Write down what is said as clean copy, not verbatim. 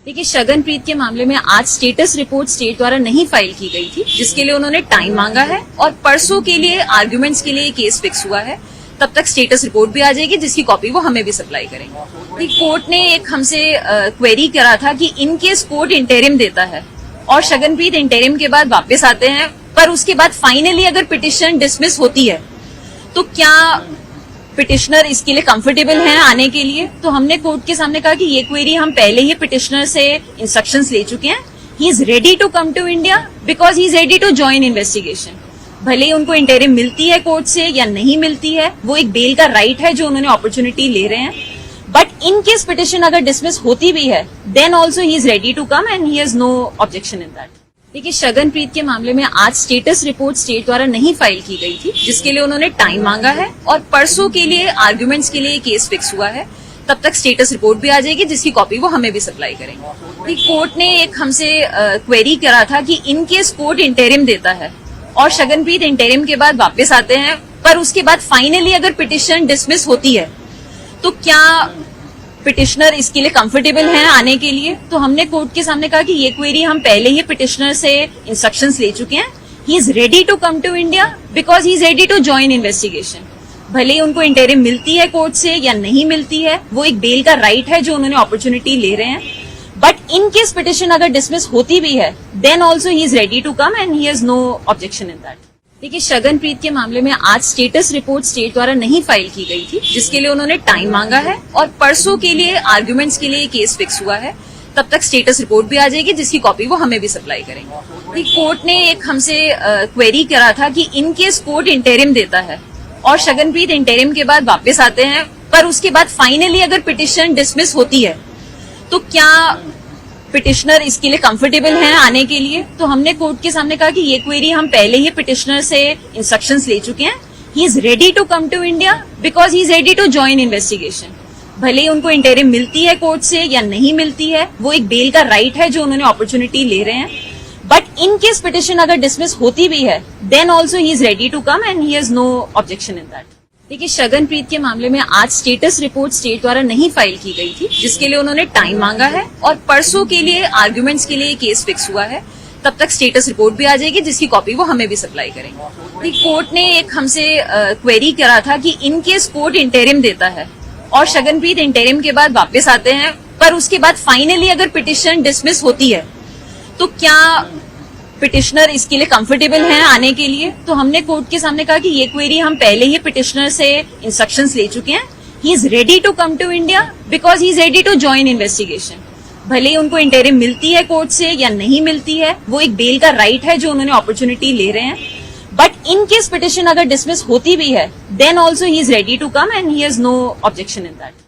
देखिए, शगनप्रीत के मामले में आज स्टेटस रिपोर्ट स्टेट द्वारा नहीं फाइल की गई थी, जिसके लिए उन्होंने टाइम मांगा है और परसों के लिए आर्गुमेंट्स के लिए केस फिक्स हुआ है। तब तक स्टेटस रिपोर्ट भी आ जाएगी, जिसकी कॉपी वो हमें भी सप्लाई करेंगे। कोर्ट ने एक हमसे क्वेरी करा था कि इन केस कोर्ट इंटरिम देता है और शगनप्रीत इंटरिम के बाद वापस आते हैं, पर उसके बाद फाइनली अगर पिटिशन डिसमिस होती है तो क्या पिटिशनर इसके लिए कंफर्टेबल हैं आने के लिए। तो हमने कोर्ट के सामने कहा कि ये क्वेरी हम पहले ही पिटिशनर से इंस्ट्रक्शंस ले चुके हैं। He is ready to come to India because he is ready to join investigation. भले ही उनको इंटरिम मिलती है कोर्ट से या नहीं मिलती है, वो एक बेल का राइट है जो उन्होंने अपॉर्चुनिटी ले रहे हैं। बट इन केस पिटिशन अगर डिसमिस होती भी है, then also he is ready to come and he has no objection in that. देखिए, शगनप्रीत के मामले में आज स्टेटस रिपोर्ट स्टेट द्वारा नहीं फाइल की गई थी, जिसके लिए उन्होंने टाइम मांगा है और परसों के लिए आर्गुमेंट्स के लिए केस फिक्स हुआ है। तब तक स्टेटस रिपोर्ट भी आ जाएगी, जिसकी कॉपी वो हमें भी सप्लाई करेंगे। कोर्ट ने एक हमसे क्वेरी करा था कि इन केस कोर्ट इंटरिम देता है और शगनप्रीत इंटरिम के बाद वापस आते हैं, पर उसके बाद फाइनली अगर पिटिशन डिसमिस होती है तो क्या पिटिशनर इसके लिए कंफर्टेबल हैं आने के लिए। तो हमने कोर्ट के सामने कहा कि ये क्वेरी हम पहले ही पिटिशनर से इंस्ट्रक्शंस ले चुके हैं। He is ready to come to India because he is ready to join investigation. भले ही उनको इंटरिम मिलती है कोर्ट से या नहीं मिलती है, वो एक बेल का राइट है जो उन्होंने अपॉर्चुनिटी ले रहे हैं। बट इन केस पिटिशन अगर डिसमिस होती भी है, then also he is ready to come and he has no objection in that. देखिए, शगनप्रीत के मामले में आज स्टेटस रिपोर्ट स्टेट द्वारा नहीं फाइल की गई थी, जिसके लिए उन्होंने टाइम मांगा है और परसों के लिए आर्गुमेंट्स के लिए केस फिक्स हुआ है। तब तक स्टेटस रिपोर्ट भी आ जाएगी, जिसकी कॉपी वो हमें भी सप्लाई करेंगे। कोर्ट ने एक हमसे क्वेरी करा था कि इन केस कोर्ट इंटरिम देता है और शगनप्रीत इंटरिम के बाद वापस आते हैं, पर उसके बाद फाइनली अगर पिटिशन डिसमिस होती है तो क्या पिटिशनर इसके लिए कंफर्टेबल हैं आने के लिए। तो हमने कोर्ट के सामने कहा कि ये क्वेरी हम पहले ही पिटिशनर से इंस्ट्रक्शंस ले चुके हैं। He is ready to come to India because he is ready to join investigation. भले ही उनको इंटरिम मिलती है कोर्ट से या नहीं मिलती है, वो एक बेल का राइट है जो उन्होंने अपॉर्चुनिटी ले रहे हैं। बट इन केस पिटिशन अगर डिसमिस होती भी है, then also he is ready to come and he has no objection in that. देखिए, शगनप्रीत के मामले में आज स्टेटस रिपोर्ट स्टेट द्वारा नहीं फाइल की गई थी, जिसके लिए उन्होंने टाइम मांगा है और परसों के लिए आर्गुमेंट्स के लिए केस फिक्स हुआ है। तब तक स्टेटस रिपोर्ट भी आ जाएगी, जिसकी कॉपी वो हमें भी सप्लाई करेंगे। कोर्ट ने एक हमसे क्वेरी करा था कि इन केस कोर्ट इंटरिम देता है और शगनप्रीत इंटरिम के बाद वापस आते हैं, पर उसके बाद फाइनली अगर पिटिशन डिसमिस होती है तो क्या पिटिशनर इसके लिए कंफर्टेबल हैं आने के लिए। तो हमने कोर्ट के सामने कहा कि ये क्वेरी हम पहले ही पिटिशनर से इंस्ट्रक्शंस ले चुके हैं। He is ready to come to India because he is ready to join investigation. भले ही उनको इंटरिम मिलती है कोर्ट से या नहीं मिलती है, वो एक बेल का राइट है जो उन्होंने अपॉर्चुनिटी ले रहे हैं। बट इन केस पिटिशन अगर डिसमिस होती भी है, then also he is ready to come and he has no objection in that.